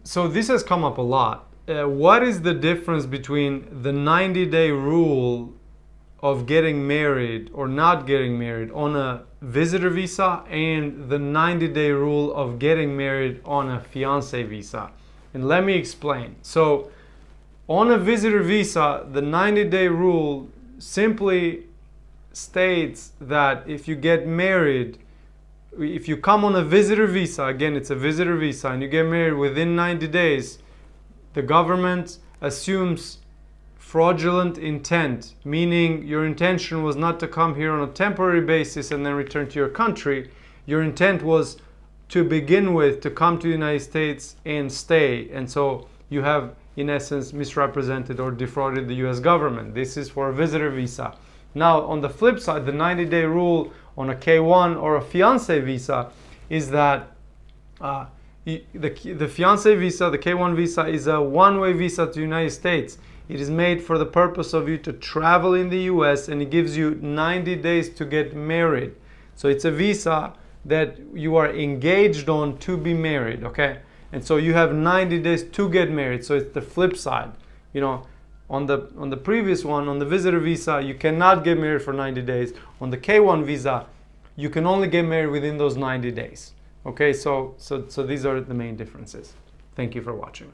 So this has come up a lot. What is the difference between the 90-day rule of getting married or not getting married on a visitor visa and the 90-day rule of getting married on a fiance visa? And let me explain. So on a visitor visa, the 90-day rule simply states that if you get married, if you come on a visitor visa, again, it's a visitor visa, and you get married within 90 days, the government assumes fraudulent intent, meaning your intention was not to come here on a temporary basis and then return to your country. Your intent was to begin with to come to the United States and stay. And so you have, in essence, misrepresented or defrauded the US government. This is for a visitor visa. Now, on the flip side, the 90-day rule on a K1 or a fiance visa is that the fiance visa, the K1 visa, is a one-way visa to the United States. It is made for the purpose of you to travel in the US, and it gives you 90 days to get married. So it's a visa that you are engaged on to be married, okay? And so you have 90 days to get married. So it's the flip side. You know, on the previous one, on the visitor visa, you cannot get married for 90 days. On the K1 visa, you can only get married within those 90 days. Okay, so these are the main differences. Thank you for watching.